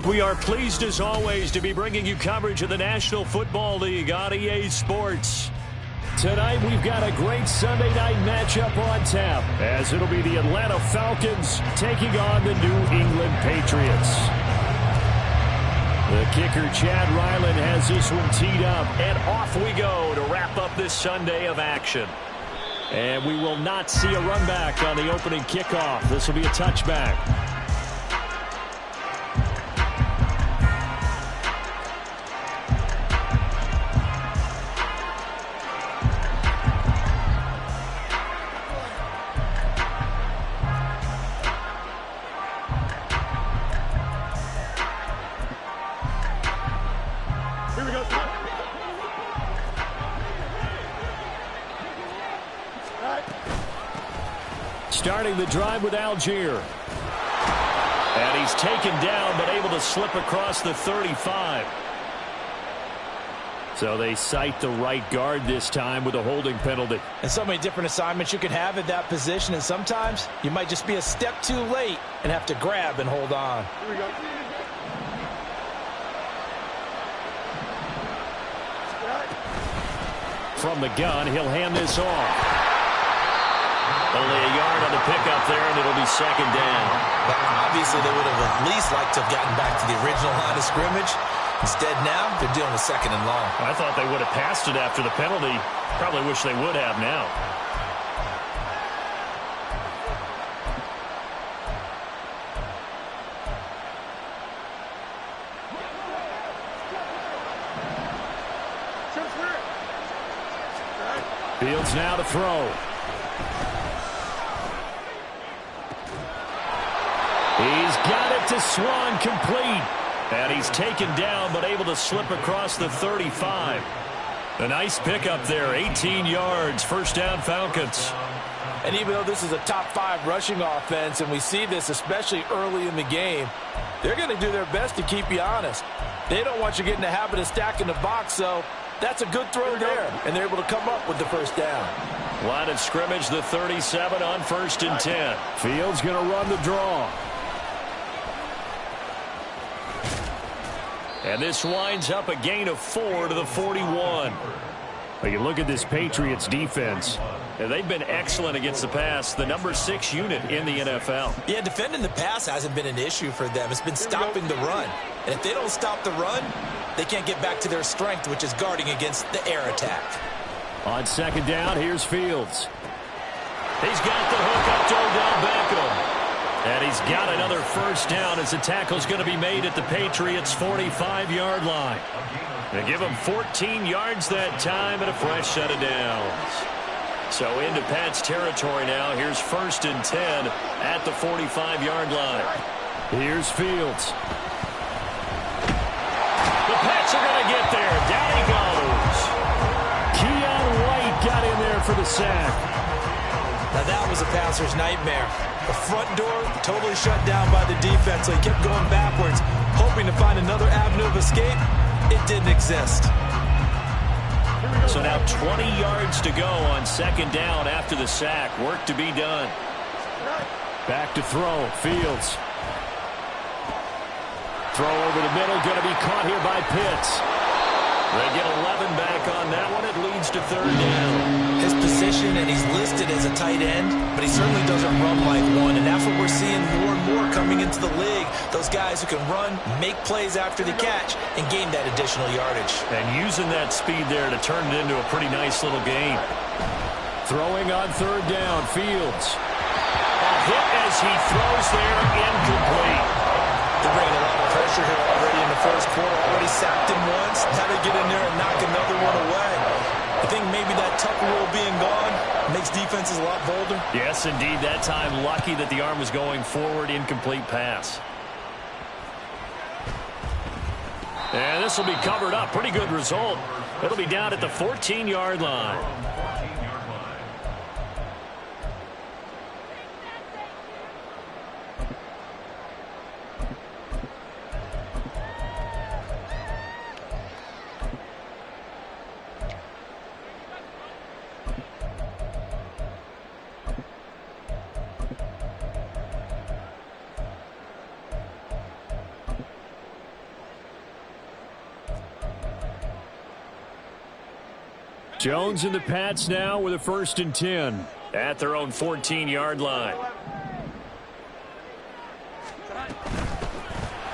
We are pleased as always to be bringing you coverage of the National Football League on EA Sports. Tonight we've got a great Sunday night matchup on tap, as it'll be the Atlanta Falcons taking on the New England Patriots. The kicker, Chad Ryland, has this one teed up, and off we go to wrap up this Sunday of action. And we will not see a run back on the opening kickoff. This will be a touchback. Starting the drive with Algier. And he's taken down, but able to slip across the 35. So they cite the right guard this time with a holding penalty. And so many different assignments you can have at that position, and sometimes you might just be a step too late and have to grab and hold on. Here we go. From the gun, he'll hand this off. Only a yard on the pickup there, and it'll be second down. But obviously, they would have at least liked to have gotten back to the original line of scrimmage. Instead, now, they're dealing with second and long. I thought they would have passed it after the penalty. Probably wish they would have now. Fields now to throw. He's got it to Swan, complete. And he's taken down, but able to slip across the 35. A nice pickup there, 18 yards, first down Falcons. And even though this is a top 5 rushing offense, and we see this especially early in the game, they're going to do their best to keep you honest. They don't want you getting the habit of stacking the box, so that's a good throw there, and they're able to come up with the first down. Line of scrimmage, the 37 on 1st and 10. Fields going to run the draw. And this winds up a gain of 4 to the 41. But you look at this Patriots defense. And they've been excellent against the pass, the number 6 unit in the NFL. Yeah, defending the pass hasn't been an issue for them. It's been stopping the run. And if they don't stop the run, they can't get back to their strength, which is guarding against the air attack. On second down, here's Fields. He's got the hook up to Odell Beckham. And he's got another first down as the tackle's going to be made at the Patriots' 45-yard line. They give him 14 yards that time and a fresh set of downs. So into Pat's territory now. Here's 1st and 10 at the 45-yard line. Here's Fields. The Pats are going to get there. Down he goes. Keon White got in there for the sack. Now that was a passer's nightmare. The front door totally shut down by the defense, so he kept going backwards, hoping to find another avenue of escape. It didn't exist. So now 20 yards to go on second down after the sack. Work to be done. Back to throw. Fields. Throw over the middle. Going to be caught here by Pitts. They get 11 back on that one. It leads to third down. His position, and he's listed as a tight end, but he certainly doesn't run like one, and that's what we're seeing more and more coming into the league. Those guys who can run, make plays after the catch, and gain that additional yardage. And using that speed there to turn it into a pretty nice little game. Throwing on third down, Fields. A hit as he throws there, incomplete. They're bringing a lot of pressure here already in the first quarter. Already sacked him once. Now they get in there and knock another one away. I think maybe that Tucker rule being gone makes defenses a lot bolder. Yes, indeed. That time, lucky that the arm was going forward. Incomplete pass. And this will be covered up. Pretty good result. It'll be down at the 14-yard line. Jones and the Pats now with a 1st and 10 at their own 14-yard line.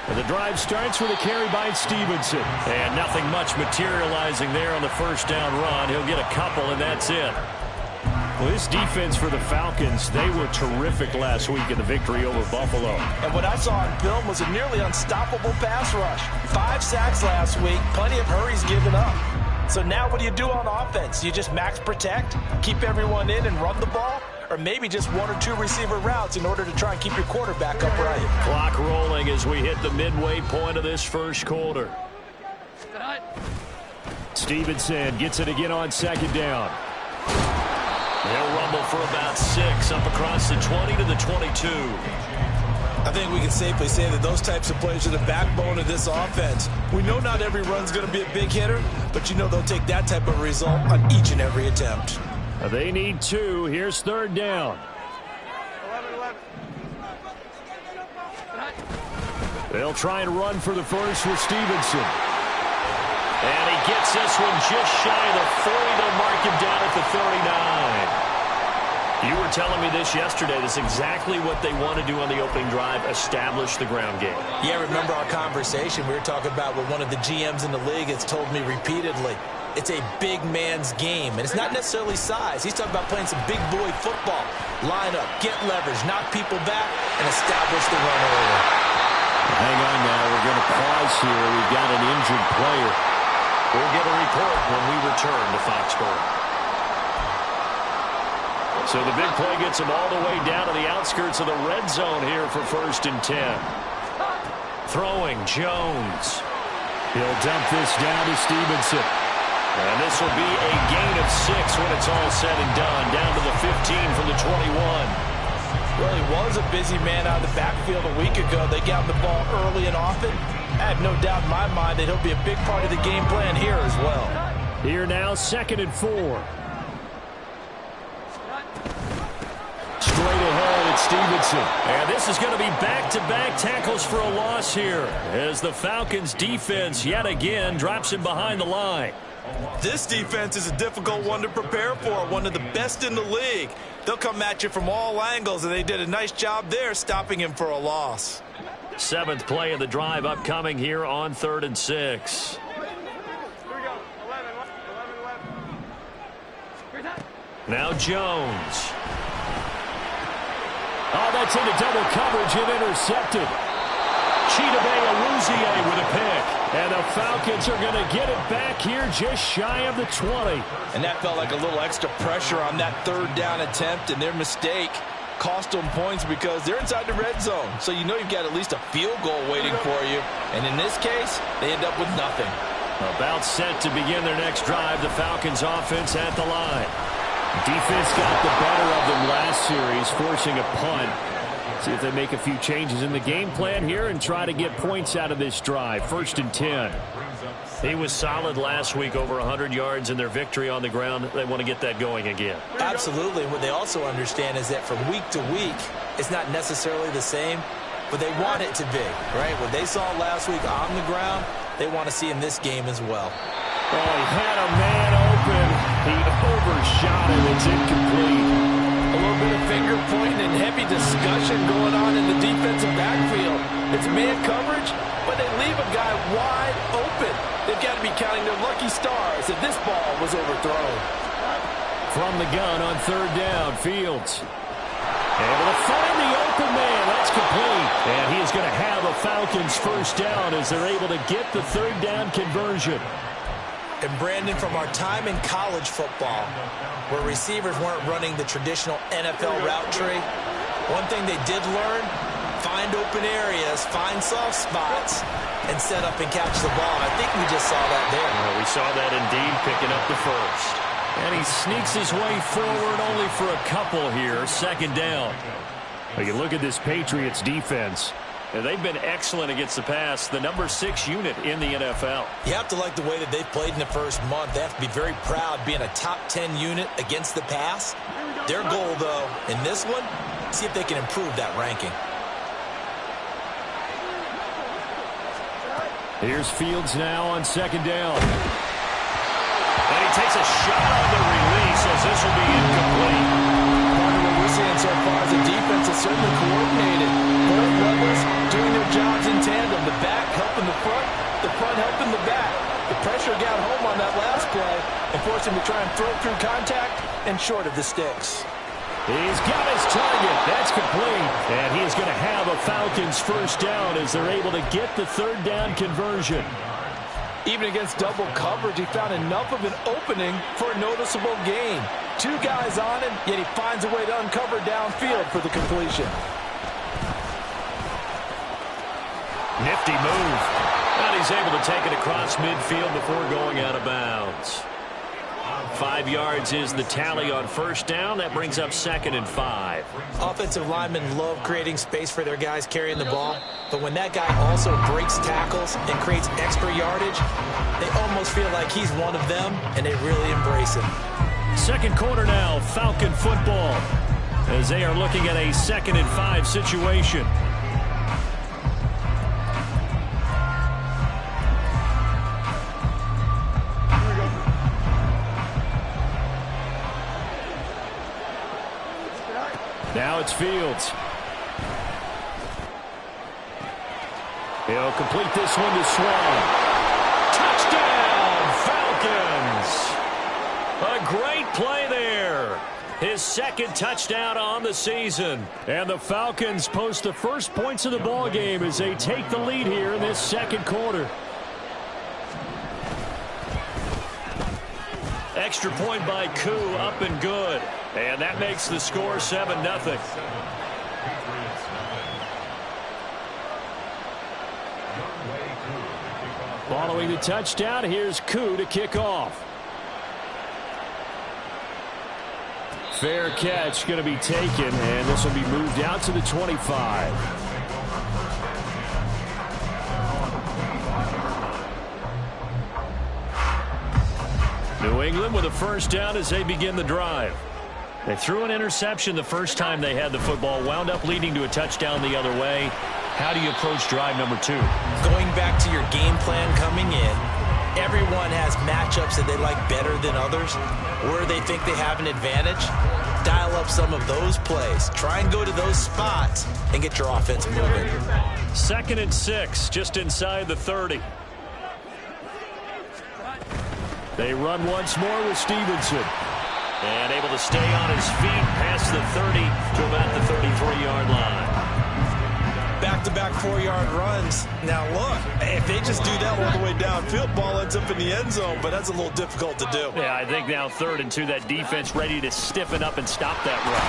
And the drive starts with a carry by Stevenson. And nothing much materializing there on the 1st down run. He'll get a couple, and that's it. Well, this defense for the Falcons, they were terrific last week in the victory over Buffalo. And what I saw on film was a nearly unstoppable pass rush. 5 sacks last week, plenty of hurries given up. So now what do you do on offense? You just max protect, keep everyone in and run the ball? Or maybe just 1 or 2 receiver routes in order to try and keep your quarterback upright. Clock rolling as we hit the midway point of this first quarter. Stevenson gets it again on 2nd down. They'll rumble for about 6 up across the 20 to the 22. I think we can safely say that those types of plays are the backbone of this offense. We know not every run's going to be a big hitter, but you know they'll take that type of result on each and every attempt. They need 2. Here's 3rd down. They'll try and run for the first with Stevenson. And he gets this one just shy of the 40. They'll mark him down at the 39. You were telling me this yesterday. That's exactly what they want to do on the opening drive, establish the ground game. Yeah, remember our conversation. We were talking about what one of the GMs in the league has told me repeatedly. It's a big man's game, and it's not necessarily size. He's talking about playing some big boy football. Line up, get leverage, knock people back, and establish the run early. Hang on now. We're going to pause here. We've got an injured player. We'll get a report when we return to Foxborough. So the big play gets him all the way down to the outskirts of the red zone here for 1st and 10. Throwing, Jones. He'll dump this down to Stevenson. And this will be a gain of 6 when it's all said and done. Down to the 15 from the 21. Well, he was a busy man out of the backfield a week ago. They got him the ball early and often. I have no doubt in my mind that he'll be a big part of the game plan here as well. Here now, 2nd and 4. Straight ahead, it's Stevenson. And this is going to be back-to-back tackles for a loss here as the Falcons' defense yet again drops him behind the line. This defense is a difficult one to prepare for, one of the best in the league. They'll come at you from all angles, and they did a nice job there stopping him for a loss. 7th play of the drive upcoming here on 3rd and 6. Now Jones. Oh, that's into double coverage and intercepted. Chidobe with a pick. And the Falcons are going to get it back here just shy of the 20. And that felt like a little extra pressure on that 3rd down attempt, and their mistake cost them points because they're inside the red zone. So you know you've got at least a field goal waiting for you. And in this case, they end up with nothing. About set to begin their next drive, the Falcons offense at the line. Defense got the better of them last series, forcing a punt. See if they make a few changes in the game plan here and try to get points out of this drive. 1st and 10. He was solid last week, over 100 yards in their victory on the ground. They want to get that going again. Absolutely. What they also understand is that from week to week, it's not necessarily the same, but they want it to be, right? What they saw last week on the ground, they want to see in this game as well. Oh, he had a man open. He overshot him. It's incomplete. A little bit of finger pointing and heavy discussion going on in the defensive backfield. It's man coverage, but they leave a guy wide open. They've got to be counting their lucky stars that this ball was overthrown. From the gun on 3rd down, Fields. Able to find the open man. That's complete. And he is going to have a Falcons 1st down as they're able to get the 3rd down conversion. And Brandon, from our time in college football, where receivers weren't running the traditional NFL route tree, one thing they did learn, find open areas, find soft spots, and set up and catch the ball. And I think we just saw that there. Well, we saw that indeed, picking up the first. And he sneaks his way forward only for a couple here, 2nd down. Well, you look at this Patriots defense. They've been excellent against the pass, the number 6 unit in the NFL. You have to like the way that they've played in the first month. They have to be very proud being a top 10 unit against the pass. Their goal, though, in this one, see if they can improve that ranking. Here's Fields now on 2nd down. And he takes a shot on the release as this will be incomplete. Part of what we're seeing so far is the defense is certainly coordinated. Both levels doing their jobs in tandem. The back helping the front helping the back. The pressure got home on that last play and forced him to try and throw through contact and short of the sticks. He's got his target. That's complete. And he's going to have a Falcons first down as they're able to get the third down conversion. Even against double coverage, he found enough of an opening for a noticeable gain. Two guys on him, yet he finds a way to uncover downfield for the completion. Nifty move. And he's able to take it across midfield before going out of bounds. 5 yards is the tally on first down. That brings up 2nd and 5. Offensive linemen love creating space for their guys carrying the ball, but when that guy also breaks tackles and creates extra yardage, they almost feel like he's one of them, and they really embrace him. Second quarter now, Falcon football, as they are looking at a 2nd and 5 situation. Now it's Fields. He'll complete this one to Swan. Touchdown, Falcons! A great play there. His second touchdown on the season. And the Falcons post the first points of the ball game as they take the lead here in this second quarter. Extra point by Koo, up and good. And that makes the score 7-0. Following the touchdown, here's Koo to kick off. Fair catch going to be taken, and this will be moved out to the 25. New England with a first down as they begin the drive. They threw an interception the first time they had the football, wound up leading to a touchdown the other way. How do you approach drive number 2? Going back to your game plan coming in, everyone has matchups that they like better than others, where they think they have an advantage. Dial up some of those plays. Try and go to those spots and get your offense moving. 2nd and 6, just inside the 30. They run once more with Stevenson. And able to stay on his feet past the 30 to about the 33-yard line. Back-to-back 4-yard runs. Now look, if they just do that all the way downfield, ball ends up in the end zone, but that's a little difficult to do. Yeah, I think now 3rd and 2, that defense ready to stiffen up and stop that run.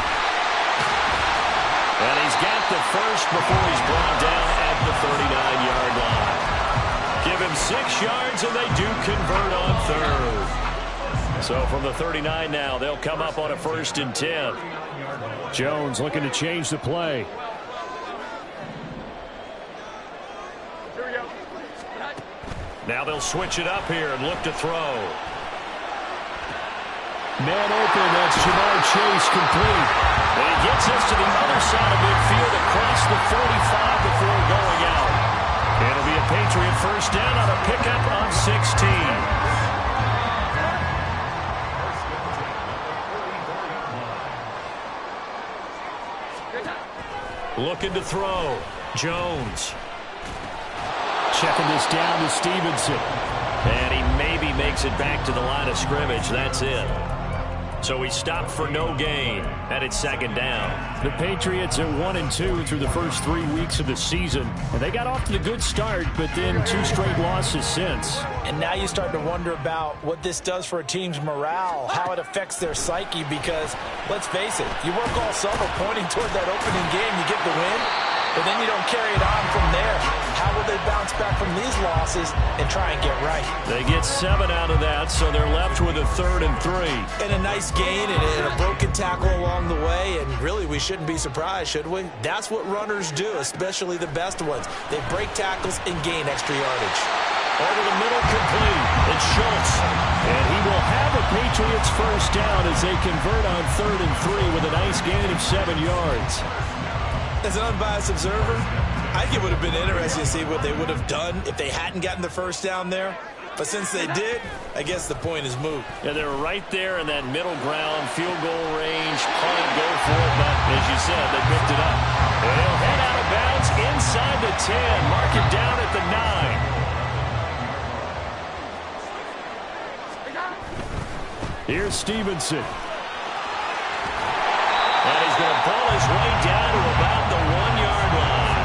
And he's got the first before he's brought down at the 39-yard line. Give him 6 yards, and they do convert on 3rd. So from the 39 now, they'll come up on a 1st and 10. Jones looking to change the play. Now they'll switch it up here and look to throw. Man open, that's Jamar Chase complete. And he gets us to the other side of midfield across the 45 before going out. It'll be a Patriot first down on a pickup on 16. Looking to throw. Jones. Checking this down to Stevenson. And he maybe makes it back to the line of scrimmage. That's it. So he stopped for no gain, and it's 2nd down. The Patriots are 1-2 through the first 3 weeks of the season. And they got off to the good start, but then 2 straight losses since. And now you start to wonder about what this does for a team's morale, how it affects their psyche, because, let's face it, you work all summer pointing toward that opening game, you get the win, but then you don't carry it on from there. How will they bounce back from these losses and try and get right? They get 7 out of that, so they're left with a 3rd and 3. And a nice gain and a broken tackle along the way, and really we shouldn't be surprised, should we? That's what runners do, especially the best ones. They break tackles and gain extra yardage. Over the middle, complete. It's Schultz. And he will have a Patriots first down as they convert on 3rd and 3 with a nice gain of 7 yards. As an unbiased observer, I think it would have been interesting to see what they would have done if they hadn't gotten the first down there. But since they did, I guess the point is moot. Yeah, they're right there in that middle ground, field goal range, punt, go for it, but as you said, they picked it up. And he'll head out of bounds inside the 10, mark it down at the 9. Here's Stevenson. And he's going to pull his way down to about the 1-yard line.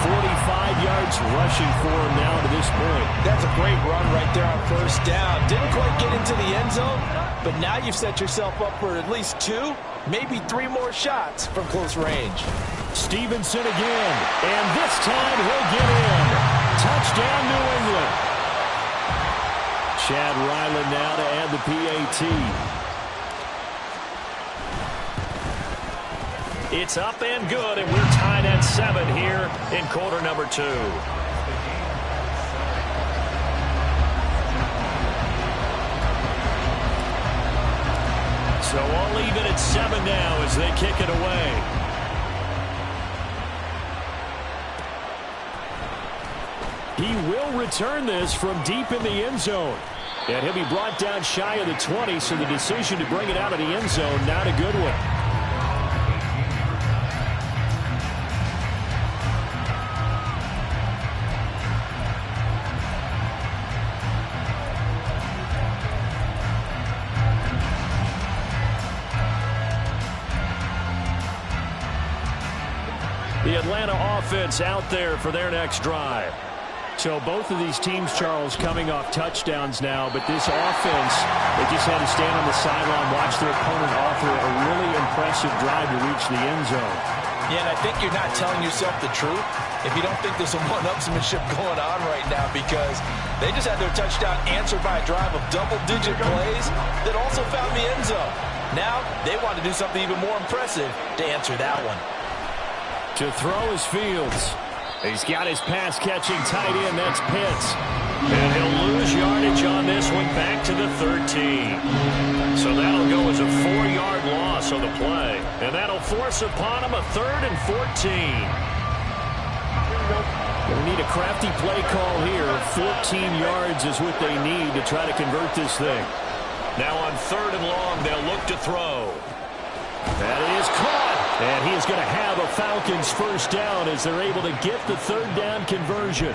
45 yards rushing for him now to this point. That's a great run right there on first down. Didn't quite get into the end zone, but now you've set yourself up for at least 2, maybe 3 more shots from close range. Stevenson again, and this time he'll get in. Touchdown, New England. Chad Ryland now to add the PAT. It's up and good, and we're tied at 7 here in quarter number 2. So I'll leave it at 7 now as they kick it away. He will return this from deep in the end zone. And he'll be brought down shy of the 20, so the decision to bring it out of the end zone, not a good one. The Atlanta offense out there for their next drive. So both of these teams, Charles, coming off touchdowns now, but this offense, they just had to stand on the sideline, watch their opponent offer a really impressive drive to reach the end zone. Yeah, and I think you're not telling yourself the truth if you don't think there's some one-upsmanship going on right now, because they just had their touchdown answered by a drive of double-digit plays that also found the end zone. Now they want to do something even more impressive to answer that one. To throw is Fields. He's got his pass-catching tight end. That's Pitts. And he'll lose yardage on this one back to the 13. So that'll go as a 4-yard loss on the play. And that'll force upon him a 3rd and 14. They need a crafty play call here. 14 yards is what they need to try to convert this thing. Now on 3rd and long, they'll look to throw. That is caught. And he is going to have a Falcons first down as they're able to get the 3rd down conversion.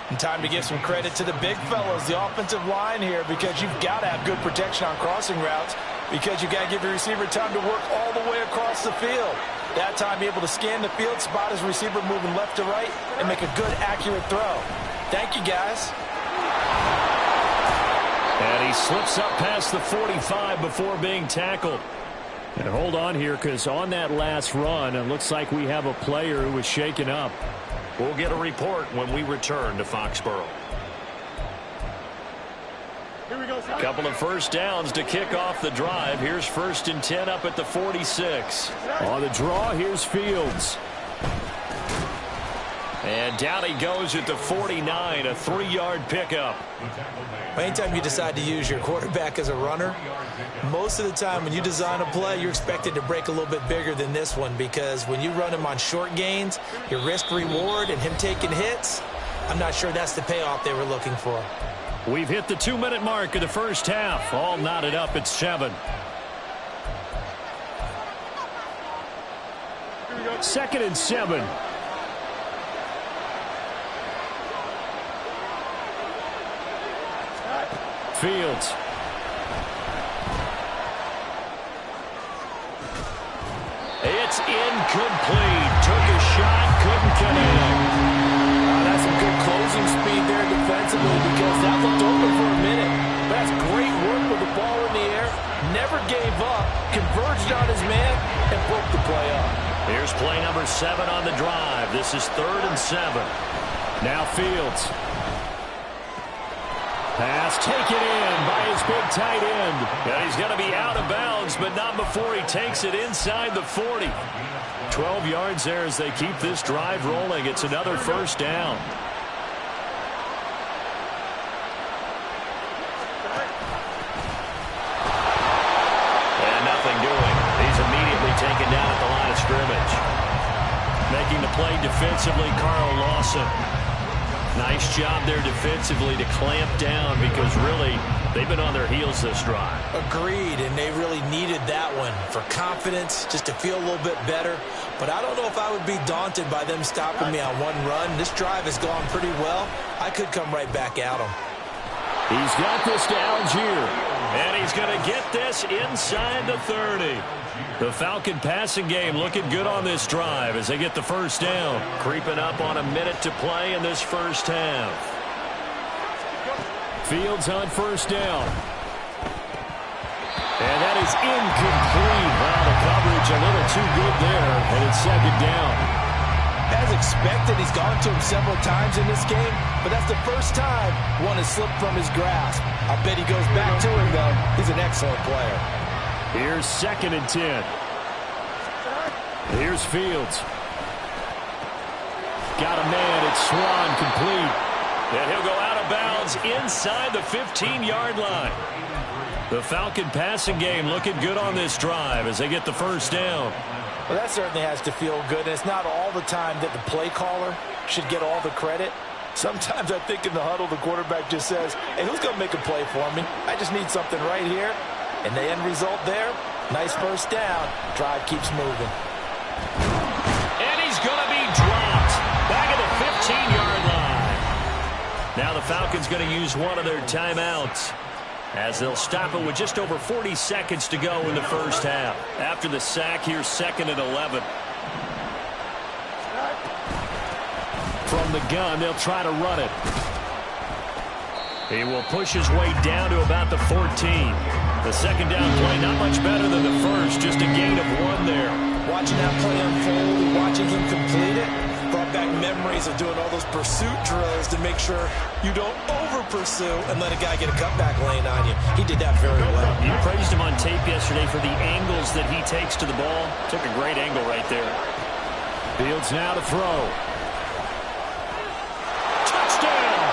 And time to give some credit to the big fellas, the offensive line here, because you've got to have good protection on crossing routes, because you've got to give your receiver time to work all the way across the field. That time, be able to scan the field, spot his receiver moving left to right, and make a good, accurate throw. Thank you, guys. And he slips up past the 45 before being tackled. And hold on here, because on that last run, it looks like we have a player who was shaken up. We'll get a report when we return to Foxborough. A couple of first downs to kick off the drive. Here's 1st and 10 up at the 46. On the draw, here's Fields. And down he goes at the 49, a 3-yard pickup. Anytime you decide to use your quarterback as a runner, most of the time when you design a play, you're expected to break a little bit bigger than this one, because when you run him on short gains, your risk-reward and him taking hits, I'm not sure that's the payoff they were looking for. We've hit the 2-minute mark of the first half. All knotted up at 7. 2nd and 7. Fields. It's incomplete. Took a shot, couldn't connect. That's some good closing speed there defensively, because that looked open for a minute. But that's great work with the ball in the air. Never gave up, converged on his man, and broke the play up. Here's play number 7 on the drive. This is 3rd and 7. Now Fields. Pass taken in by his big tight end. And he's going to be out of bounds, but not before he takes it inside the 40. 12 yards there as they keep this drive rolling. It's another first down. And nothing doing. He's immediately taken down at the line of scrimmage. Making the play defensively, Carl Lawson. Nice job there defensively to clamp down because really they've been on their heels this drive. Agreed, and they really needed that one for confidence, just to feel a little bit better. But I don't know if I would be daunted by them stopping me on one run. This drive has gone pretty well. I could come right back at them. He's got this to Algier, and he's going to get this inside the 30. The Falcon passing game looking good on this drive as they get the first down. Creeping up on a minute to play in this first half. Fields on first down. And that is incomplete. Wow, the coverage a little too good there, and it's second down. As expected, he's gone to him several times in this game, but that's the first time one has slipped from his grasp. I bet he goes back to him, though. He's an excellent player. Here's 2nd and 10. Here's Fields. Got a man. It's Swan complete. And he'll go out of bounds inside the 15-yard line. The Falcon passing game looking good on this drive as they get the first down. Well, that certainly has to feel good. And it's not all the time that the play caller should get all the credit. Sometimes I think in the huddle, the quarterback just says, hey, who's going to make a play for me? I just need something right here. And the end result there, nice first down. Drive keeps moving. And he's going to be dropped back at the 15-yard line. Now the Falcons going to use one of their timeouts as they'll stop it with just over 40 seconds to go in the first half. After the sack, here's 2nd and 11. From the gun, they'll try to run it. He will push his way down to about the 14. The second down play, not much better than the first, just a gain of 1 there. Watching that play unfold and watching him complete it brought back memories of doing all those pursuit drills to make sure you don't over-pursue and let a guy get a cutback lane on you. He did that very well. You praised him on tape yesterday for the angles that he takes to the ball. Took a great angle right there. Fields now to throw. Touchdown!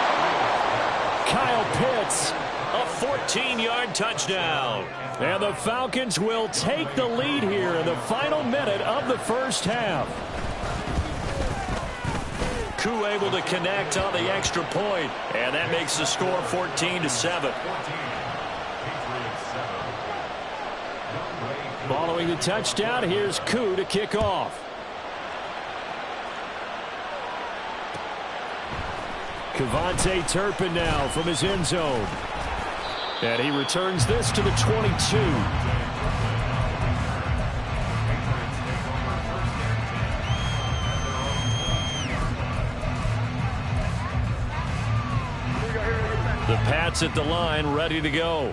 Kyle Pitts, a 14-yard touchdown. And the Falcons will take the lead here in the final minute of the first half. Koo able to connect on the extra point, and that makes the score 14-7. Following the touchdown, here's Koo to kick off. Kevontae Turpin now from his end zone. And he returns this to the 22. The Pats at the line, ready to go.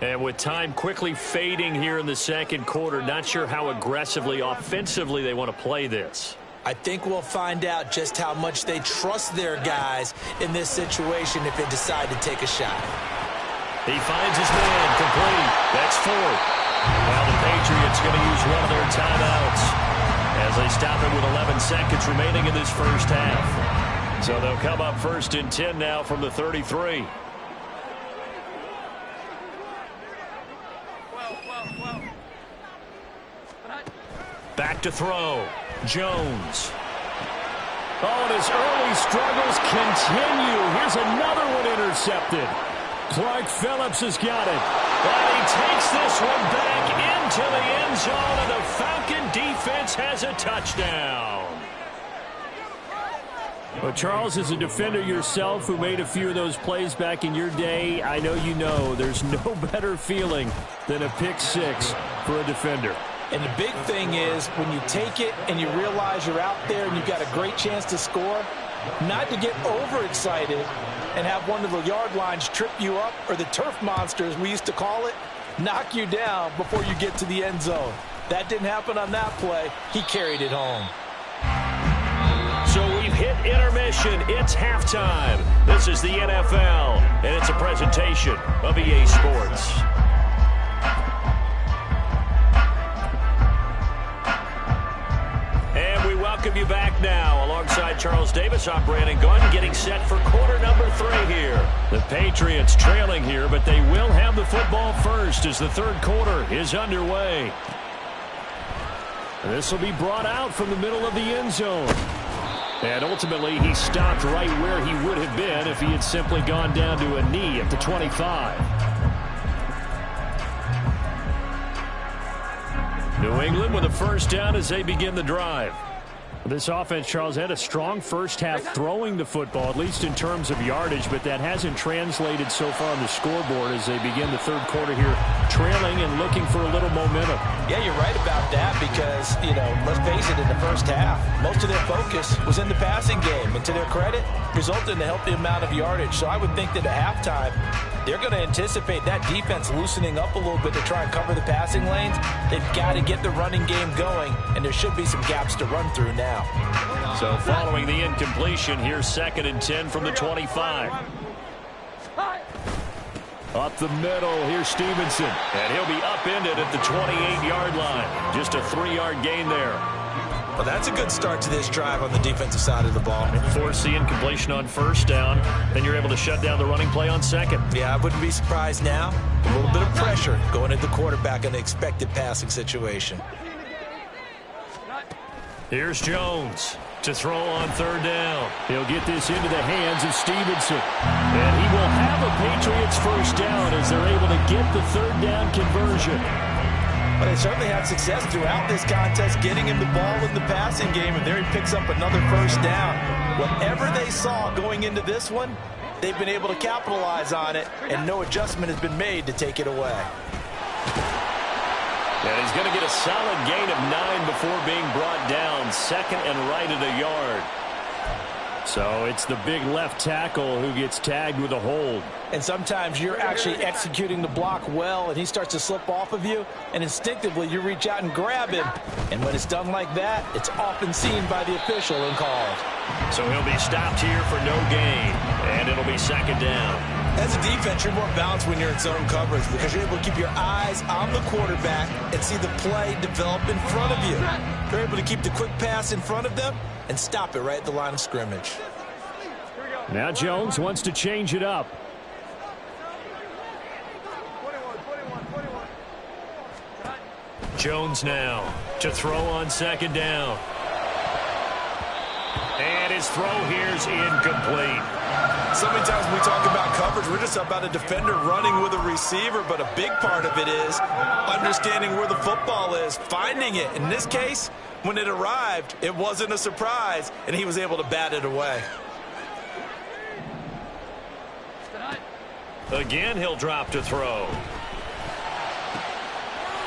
And with time quickly fading here in the second quarter, not sure how aggressively, offensively they want to play this. I think we'll find out just how much they trust their guys in this situation if they decide to take a shot. He finds his man, complete. That's 4. Well, the Patriots going to use one of their timeouts as they stop it with 11 seconds remaining in this first half. So they'll come up 1st and 10 now from the 33. Back to throw. Jones. Oh, and his early struggles continue. Here's another one intercepted. Clark Phillips has got it. And he takes this one back into the end zone, and the Falcon defense has a touchdown. Well, Charles, as a defender yourself who made a few of those plays back in your day, I know you know there's no better feeling than a pick 6 for a defender. And the big thing is when you take it and you realize you're out there and you've got a great chance to score, not to get overexcited and have one of the yard lines trip you up, or the turf monster, as we used to call it, knock you down before you get to the end zone. That didn't happen on that play. He carried it home. So we've hit intermission. It's halftime. This is the NFL, and it's a presentation of EA Sports. And we welcome you back now alongside Charles Davis. I'm Brandon Gunn, getting set for quarter number 3 here. The Patriots trailing here, but they will have the football first as the third quarter is underway. This will be brought out from the middle of the end zone. And ultimately, he stopped right where he would have been if he had simply gone down to a knee at the 25. New England with a first down as they begin the drive. This offense, Charles, had a strong first half throwing the football, at least in terms of yardage, but that hasn't translated so far on the scoreboard as they begin the third quarter here, trailing and looking for a little momentum. Yeah, you're right about that because, let's face it, in the first half, most of their focus was in the passing game. And to their credit, resulted in a healthy amount of yardage. So I would think that at halftime, they're going to anticipate that defense loosening up a little bit to try and cover the passing lanes. They've got to get the running game going, and there should be some gaps to run through now. So following the incompletion, here's 2nd and 10 from the 25. Up the middle, here's Stevenson. And he'll be upended at the 28-yard line. Just a 3-yard gain there. Well, that's a good start to this drive on the defensive side of the ball. Force the incompletion on first down, then you're able to shut down the running play on second. Yeah, I wouldn't be surprised now. A little bit of pressure going at the quarterback in the expected passing situation. Here's Jones to throw on 3rd down. He'll get this into the hands of Stevenson. And he will have a Patriots first down as they're able to get the 3rd down conversion. But they certainly had success throughout this contest, getting him the ball in the passing game, and there he picks up another first down. Whatever they saw going into this one, they've been able to capitalize on it, and no adjustment has been made to take it away. And he's going to get a solid gain of 9 before being brought down, 2nd and right at a yard. So it's the big left tackle who gets tagged with a hold. And sometimes you're actually executing the block well, and he starts to slip off of you, and instinctively you reach out and grab him. And when it's done like that, it's often seen by the official and called. So he'll be stopped here for no gain, and it'll be 2nd down. As a defense, you're more balanced when you're in zone coverage because you're able to keep your eyes on the quarterback and see the play develop in front of you. You're able to keep the quick pass in front of them and stop it right at the line of scrimmage. Now Jones wants to change it up. Jones now to throw on 2nd down. And his throw here's incomplete. So many times when we talk about coverage, we're just about a defender running with a receiver, but a big part of it is understanding where the football is, finding it. In this case, when it arrived, it wasn't a surprise, and he was able to bat it away. Again, he'll drop to throw.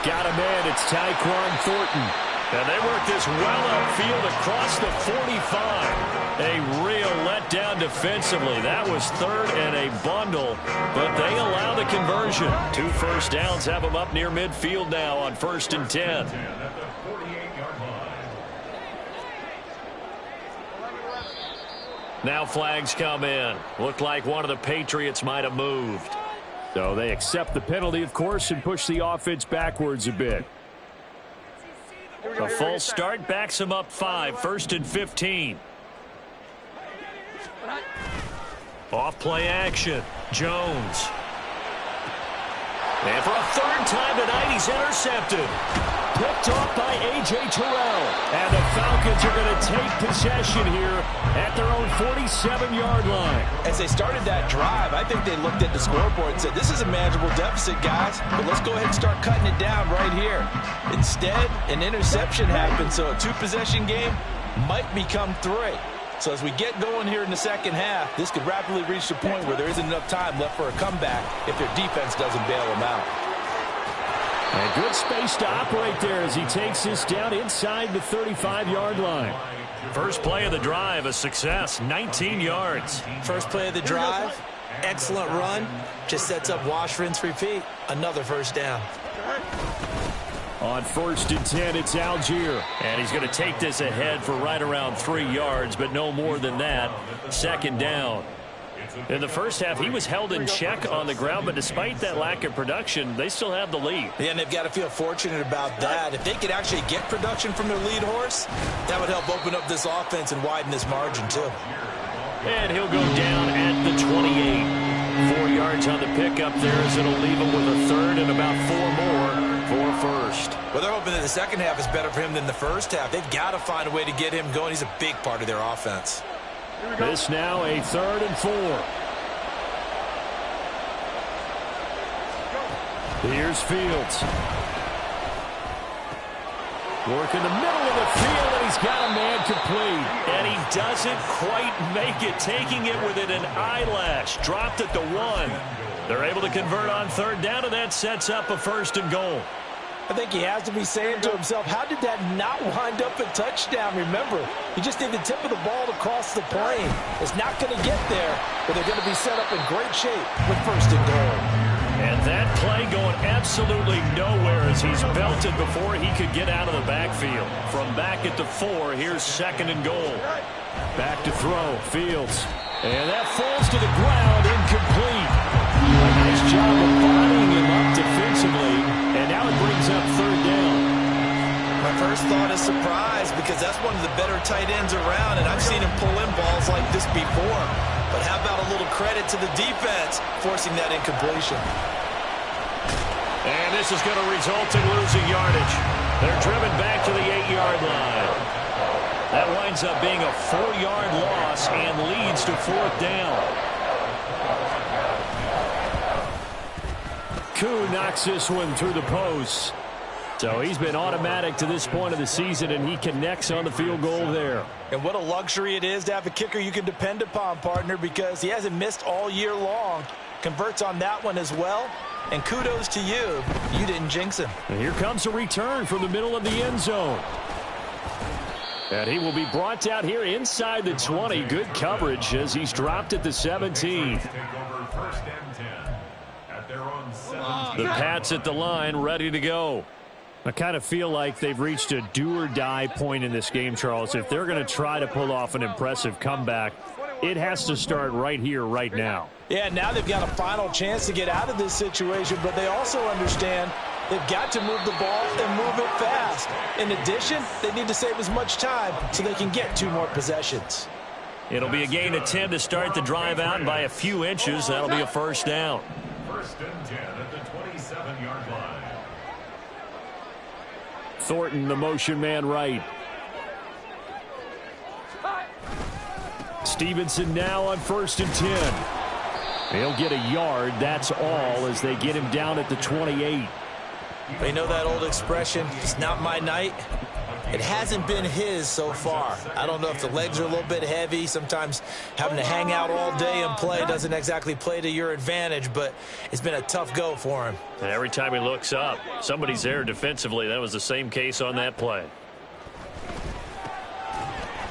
Got him in. It's Tyquan Thornton. And they work this well upfield across the 45. A real letdown defensively. That was 3rd and a bundle, but they allow the conversion. 2 first downs have them up near midfield now on 1st and 10. Now flags come in. Looked like one of the Patriots might have moved. So they accept the penalty, of course, and push the offense backwards a bit. A false start backs him up 5, 1st and 15. Off play action. Jones. And for a 3rd time tonight, he's intercepted. Picked off by A.J. Terrell. And the Falcons are going to take possession here at their own 47-yard line. As they started that drive, I think they looked at the scoreboard and said, this is a manageable deficit, guys, but let's go ahead and start cutting it down right here. Instead, an interception happened, so a 2-possession game might become 3. So as we get going here in the second half, this could rapidly reach the point where there isn't enough time left for a comeback if their defense doesn't bail them out. And good space to operate there as he takes this down inside the 35-yard line. First play of the drive, a success, 19 yards. First play of the drive, excellent run, just sets up wash, rinse, repeat. Another first down. On 1st and 10, it's Algier. And he's going to take this ahead for right around 3 yards, but no more than that. 2nd down. In the first half, he was held in check on the ground, but despite that lack of production, they still have the lead. Yeah, and they've got to feel fortunate about that. If they could actually get production from their lead horse, that would help open up this offense and widen this margin, too. And he'll go down at the 28. 4 yards on the pickup there as it'll leave him with a 3rd and about 4 more for first. Well, they're hoping that the second half is better for him than the first half. They've got to find a way to get him going. He's a big part of their offense. This now a 3rd and 4. Here's Fields. Working the middle of the field, and he's got a man complete. And he doesn't quite make it, taking it within an eyelash. Dropped at the 1. They're able to convert on 3rd down, and that sets up a 1st and goal. I think he has to be saying to himself, how did that not wind up a touchdown? Remember, he just need the tip of the ball to cross the plane. It's not going to get there, but they're going to be set up in great shape with 1st and goal. And that play going absolutely nowhere as he's belted before he could get out of the backfield. From back at the 4, here's 2nd and goal. Back to throw, Fields. And that falls to the ground, incomplete. A nice job of bodying him up defensively, and now it brings up 3rd down. My first thought is surprise, because that's one of the better tight ends around, and I've seen him pull in balls like this before. But how about a little credit to the defense forcing that incompletion? And this is going to result in losing yardage. They're driven back to the 8-yard line. That winds up being a 4-yard loss and leads to 4th down. Koo knocks this one through the post. So he's been automatic to this point of the season, and he connects on the field goal there. And what a luxury it is to have a kicker you can depend upon, partner, because he hasn't missed all year long. Converts on that one as well. And kudos to you. You didn't jinx him. And here comes a return from the middle of the end zone. And he will be brought down here inside the 20. Good coverage as he's dropped at the 17. The Pats at the line, ready to go. I kind of feel like they've reached a do-or-die point in this game, Charles. If they're going to try to pull off an impressive comeback, it has to start right here, right now. Yeah, now they've got a final chance to get out of this situation, but they also understand they've got to move the ball and move it fast. In addition, they need to save as much time so they can get 2 more possessions. It'll be a gain of 10 to start the drive out, and by a few inches, that'll be a 1st down. 1st and 10 at the 27-yard line. Thornton, the motion man right. Stevenson now on 1st and 10. He'll get a yard, that's all, as they get him down at the 28. They know that old expression, it's not my night. It hasn't been his so far. I don't know if the legs are a little bit heavy. Sometimes having to hang out all day and play doesn't exactly play to your advantage, but it's been a tough go for him. And every time he looks up, somebody's there defensively. That was the same case on that play.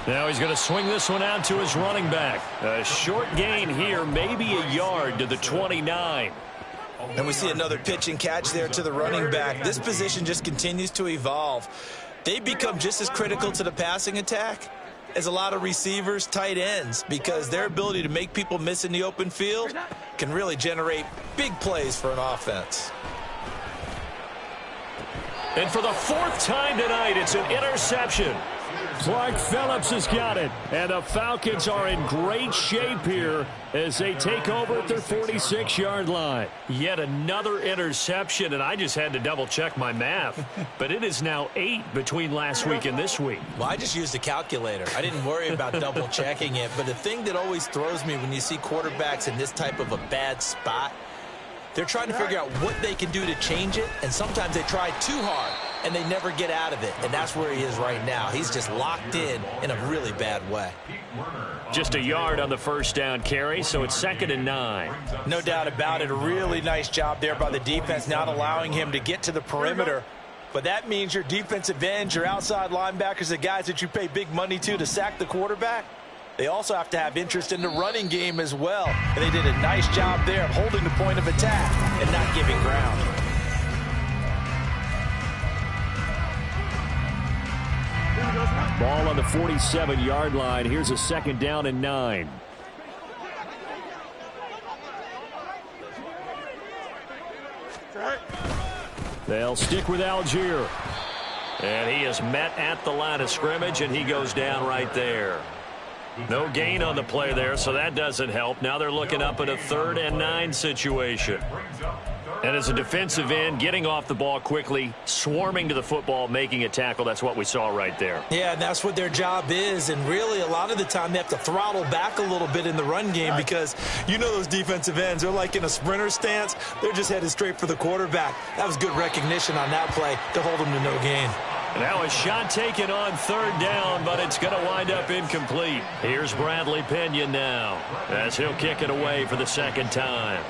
Now he's going to swing this one out to his running back. A short gain here, maybe a yard to the 29. And we see another pitch and catch there to the running back. This position just continues to evolve. They become just as critical to the passing attack as a lot of receivers, tight ends, because their ability to make people miss in the open field can really generate big plays for an offense. And for the 4th time tonight, it's an interception. Clark Phillips has got it. And the Falcons are in great shape here as they take over at their 46-yard line. Yet another interception, and I just had to double-check my math. But it is now 8 between last week and this week. Well, I just used a calculator. I didn't worry about double-checking it. But the thing that always throws me when you see quarterbacks in this type of a bad spot, they're trying to figure out what they can do to change it, and sometimes they try too hard, and they never get out of it, and that's where he is right now. He's just locked in a really bad way. Just a yard on the 1st down carry, so it's 2nd and 9. No doubt about it. A really nice job there by the defense, not allowing him to get to the perimeter. But that means your defensive ends, your outside linebackers, the guys that you pay big money to sack the quarterback, they also have to have interest in the running game as well. And they did a nice job there of holding the point of attack and not giving ground. Ball on the 47-yard line. Here's a 2nd down and 9. They'll stick with Algier. And he is met at the line of scrimmage, and he goes down right there. No gain on the play there, so that doesn't help. Now they're looking up at a 3rd and 9 situation. And as a defensive end, getting off the ball quickly, swarming to the football, making a tackle, that's what we saw right there. Yeah, and that's what their job is. And really, a lot of the time, they have to throttle back a little bit in the run game because you know those defensive ends, they're like in a sprinter stance. They're just headed straight for the quarterback. That was good recognition on that play to hold them to no gain. Now a shot taken on third down, but it's going to wind up incomplete. Here's Bradley Pinion now as he'll kick it away for the second time.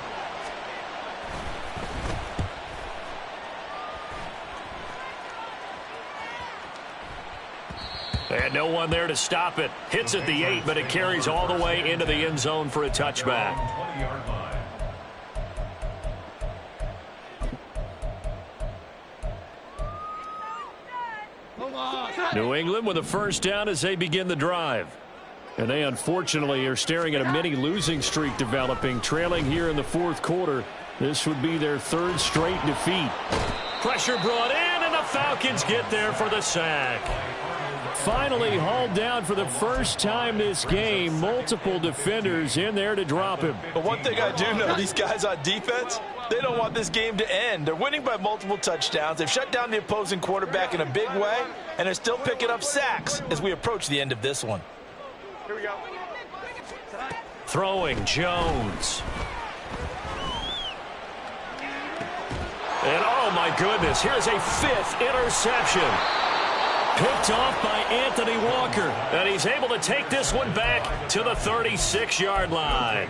And no one there to stop it. Hits at the 8, but it carries all the way into the end zone for a touchback. 20-yard line. New England with a first down as they begin the drive. And they unfortunately are staring at a mini losing streak developing, trailing here in the fourth quarter. This would be their third straight defeat. Pressure brought in, and the Falcons get there for the sack. Finally hauled down for the first time this game. Multiple defenders in there to drop him. But one thing I do know, these guys on defense, they don't want this game to end. They're winning by multiple touchdowns. They've shut down the opposing quarterback in a big way, and they're still picking up sacks as we approach the end of this one. Here we go. Throwing Jones. And oh my goodness, here's a 5th interception. Picked off by Anthony Walker. And he's able to take this one back to the 36-yard line.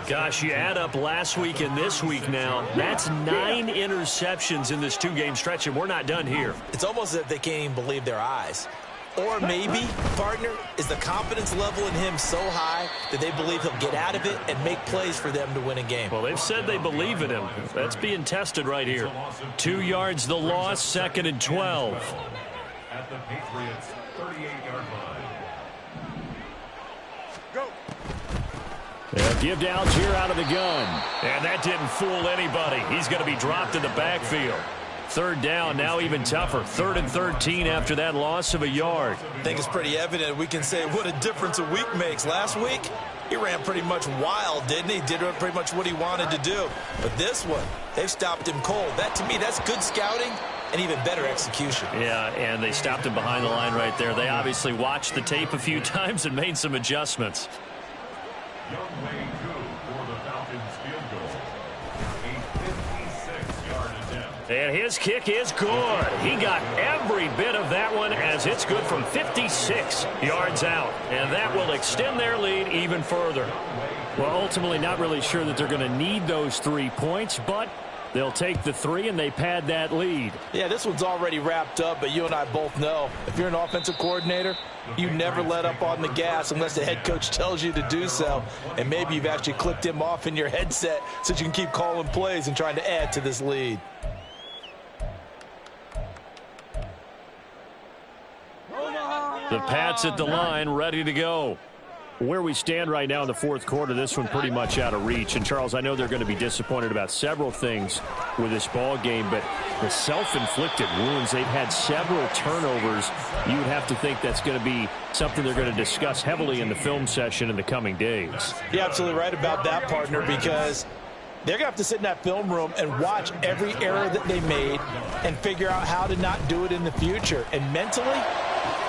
Gosh, you add up last week and this week now. That's 9 interceptions in this 2-game stretch, and we're not done here. It's almost as if they can't even believe their eyes. Or maybe, partner, is the confidence level in him so high that they believe he'll get out of it and make plays for them to win a game. Well, they've said they believe in him. That's being tested right here. 2 yards the loss, 2nd and 12. At the Patriots' 38-yard line. Go. Yeah, give downs here out of the gun. And that didn't fool anybody. He's going to be dropped in the backfield. Third down, now even tougher. 3rd and 13 after that loss of a yard. I think it's pretty evident. We can say what a difference a week makes. Last week, he ran pretty much wild, didn't he? Did pretty much what he wanted to do. But this one, they've stopped him cold. That, to me, that's good scouting and even better execution. Yeah, and they stopped him behind the line right there. They obviously watched the tape a few times and made some adjustments. Young Wei Koo for the Falcons field goal. A 56-yard attempt. And his kick is good. He got every bit of that one as it's good from 56 yards out. And that will extend their lead even further. Well, ultimately not really sure that they're going to need those 3 points, but they'll take the 3 and they pad that lead. Yeah, this one's already wrapped up, but you and I both know if you're an offensive coordinator, you never let up on the gas unless the head coach tells you to do so. And maybe you've actually clicked him off in your headset so you can keep calling plays and trying to add to this lead. The Pats at the line, ready to go. Where we stand right now in the fourth quarter, this one pretty much out of reach. And, Charles, I know they're going to be disappointed about several things with this ball game, but the self-inflicted wounds, they've had several turnovers. You would have to think that's going to be something they're going to discuss heavily in the film session in the coming days. You're absolutely right about that, partner, because they're going to have to sit in that film room and watch every error that they made and figure out how to not do it in the future. And mentally,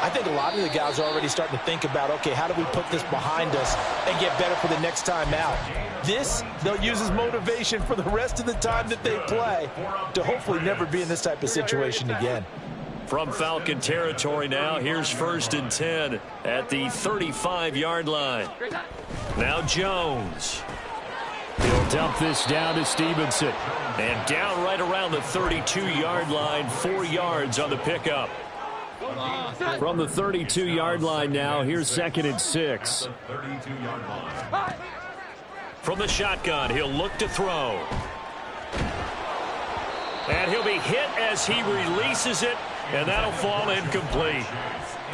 I think a lot of the guys are already starting to think about, okay, how do we put this behind us and get better for the next time out? This, they'll use as motivation for the rest of the time that they play to hopefully never be in this type of situation again. From Falcon territory now, here's 1st and 10 at the 35-yard line. Now Jones. He'll dump this down to Stevenson. And down right around the 32-yard line, 4 yards on the pickup. From the 32-yard line now, here's 2nd and 6. From the shotgun, he'll look to throw. And he'll be hit as he releases it, and that'll fall incomplete.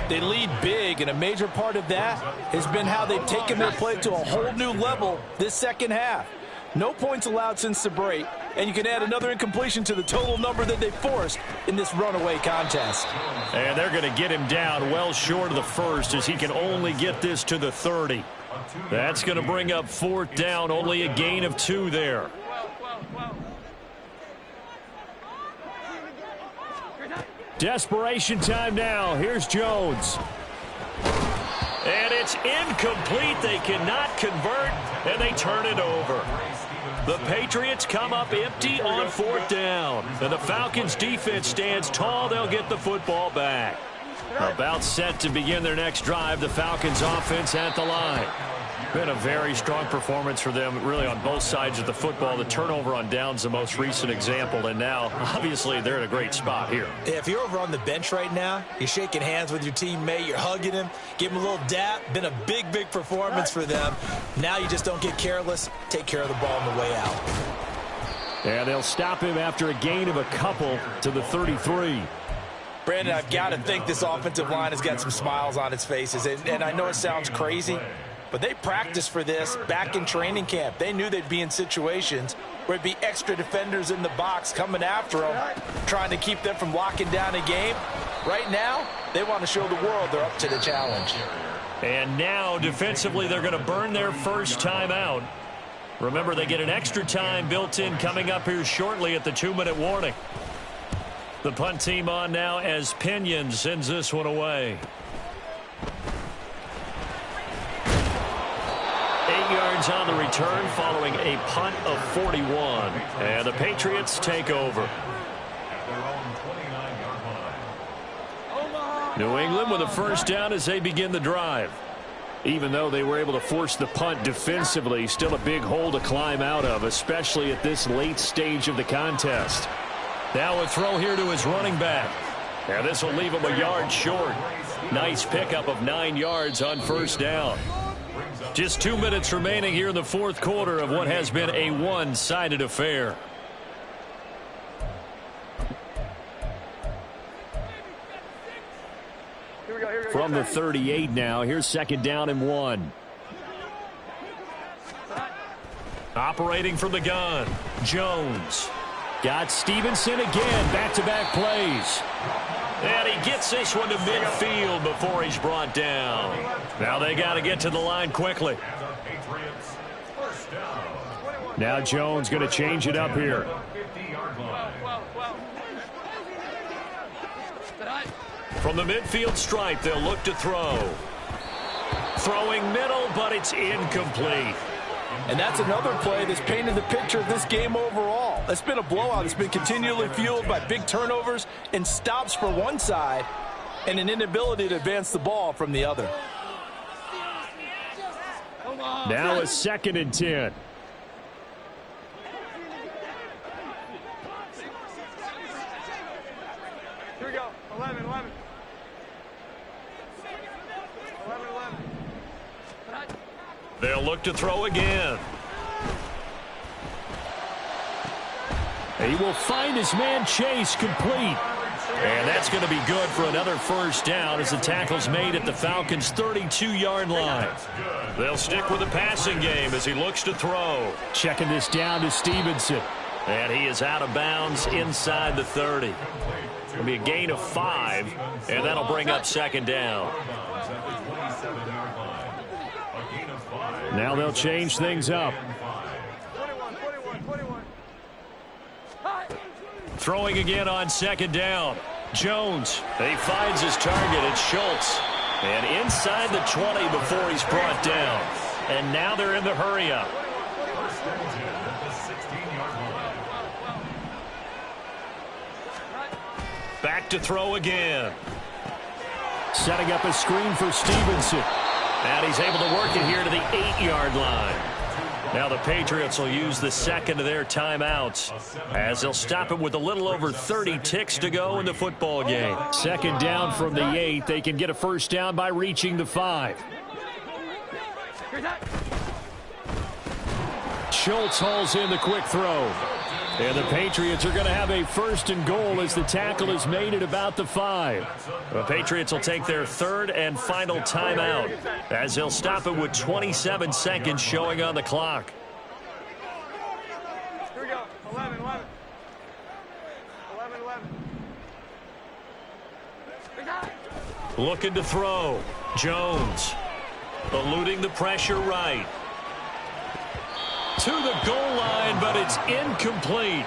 They lead big, and a major part of that has been how they've taken their play to a whole new level this second half. No points allowed since the break, and you can add another incompletion to the total number that they forced in this runaway contest. And they're going to get him down well short of the first as he can only get this to the 30. That's going to bring up 4th down, only a gain of 2 there. Desperation time now. Here's Jones. And it's incomplete. They cannot convert, and they turn it over. The Patriots come up empty on 4th down. And the Falcons' defense stands tall. They'll get the football back. About set to begin their next drive. The Falcons' offense at the line. Been a very strong performance for them, really, on both sides of the football. The turnover on downs, the most recent example, and now, obviously, they're in a great spot here. If you're over on the bench right now, you're shaking hands with your teammate, you're hugging him, give him a little dap. Been a big, big performance for them. Now you just don't get careless. Take care of the ball on the way out. And they'll stop him after a gain of a couple to the 33. Brandon, I've got to think this offensive line has got some smiles on its faces, and I know it sounds crazy, but they practiced for this back in training camp. They knew they'd be in situations where it'd be extra defenders in the box coming after them, trying to keep them from locking down a game. Right now, they want to show the world they're up to the challenge. And now, defensively, they're going to burn their first time out. Remember, they get an extra time built in coming up here shortly at the 2-minute warning. The punt team on now as Pinion sends this one away. 8 yards on the return following a punt of 41. And the Patriots take over. New England with a first down as they begin the drive. Even though they were able to force the punt defensively, still a big hole to climb out of, especially at this late stage of the contest. Now a throw here to his running back. And this will leave him a yard short. Nice pickup of 9 yards on first down. Just 2 minutes remaining here in the fourth quarter of what has been a one-sided affair. From the 38 now, here's 2nd down and 1. Operating from the gun, Jones. Got Stevenson again, back-to-back plays. And he gets this one to midfield before he's brought down. Now they got to get to the line quickly. Now Jones going to change it up here. From the midfield stripe, they'll look to throw. Throwing middle, but it's incomplete. And that's another play that's painted the picture of this game overall. It's been a blowout. It's been continually fueled by big turnovers and stops for one side and an inability to advance the ball from the other. Now a 2nd and 10. Here we go. 11. 11. They'll look to throw again. He will find his man Chase complete. And that's going to be good for another first down as the tackle's made at the Falcons' 32-yard line. They'll stick with the passing game as he looks to throw. Checking this down to Stevenson. And he is out of bounds inside the 30. It'll be a gain of 5, and that'll bring up 2nd down. Now they'll change things up. 21. Throwing again on 2nd down. Jones. He finds his target. It's Schultz. And inside the 20 before he's brought down. And now they're in the hurry-up. Back to throw again. Setting up a screen for Stevenson. And he's able to work it here to the 8-yard line. Now the Patriots will use the second of their timeouts as they'll stop it with a little over 30 ticks to go in the football game. 2nd down from the 8. They can get a first down by reaching the 5. Schultz hauls in the quick throw. And the Patriots are going to have a 1st and goal as the tackle is made at about the 5. The Patriots will take their 3rd and final timeout as they'll stop it with 27 seconds showing on the clock. Here we go. 11. Looking to throw. Jones. Eluding the pressure right. To the goal line, but it's incomplete.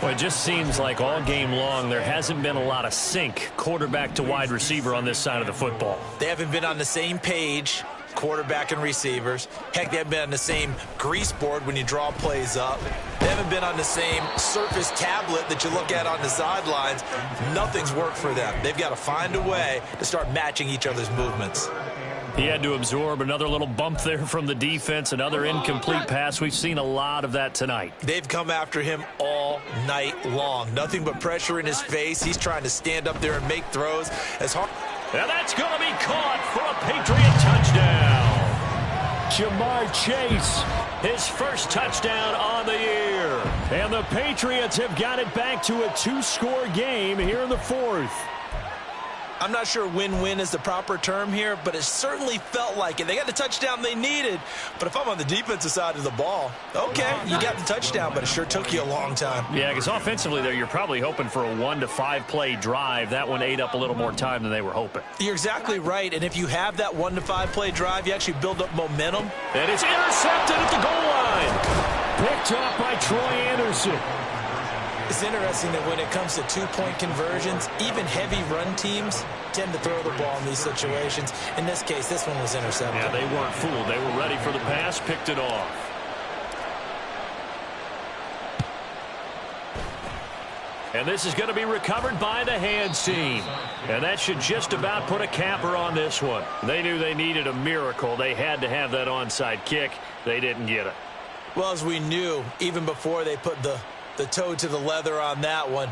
Well, it just seems like all game long there hasn't been a lot of sync quarterback to wide receiver on this side of the football. They haven't been on the same page, quarterback and receivers. Heck, they haven't been on the same grease board when you draw plays up. They haven't been on the same surface tablet that you look at on the sidelines. Nothing's worked for them. They've got to find a way to start matching each other's movements. He had to absorb another little bump there from the defense, another incomplete pass. We've seen a lot of that tonight. They've come after him all night long. Nothing but pressure in his face. He's trying to stand up there and make throws as hard. And that's going to be caught for a Patriot touchdown. Jamar Chase, his first touchdown on the year. And the Patriots have got it back to a 2-score game here in the fourth. I'm not sure win-win is the proper term here, but it certainly felt like it. They got the touchdown they needed, but if I'm on the defensive side of the ball, okay, you got the touchdown, but it sure took you a long time. Yeah, because offensively there, you're probably hoping for a 1 to 5 play drive. That one ate up a little more time than they were hoping. You're exactly right, and if you have that 1 to 5 play drive, you actually build up momentum. And it's intercepted at the goal line. Picked up by Troy Anderson. It's interesting that when it comes to two-point conversions, even heavy run teams tend to throw the ball in these situations. In this case, this one was intercepted. Yeah, they weren't fooled. They were ready for the pass, picked it off. And this is going to be recovered by the hands team. And that should just about put a capper on this one. They knew they needed a miracle. They had to have that onside kick. They didn't get it. Well, as we knew, even before they put the toe to the leather on that one,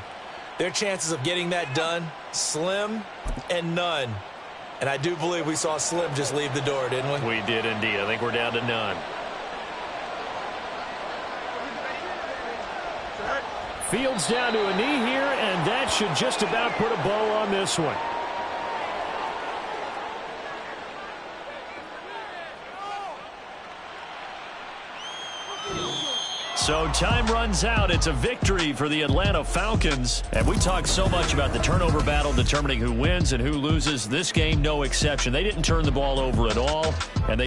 their chances of getting that done, slim and none. And I do believe we saw Slim just leave the door, didn't we? We did indeed. I think we're down to none. Fields down to a knee here, and that should just about put a bow on this one. So time runs out. It's a victory for the Atlanta Falcons. And we talked so much about the turnover battle determining who wins and who loses. This game, no exception. They didn't turn the ball over at all, and they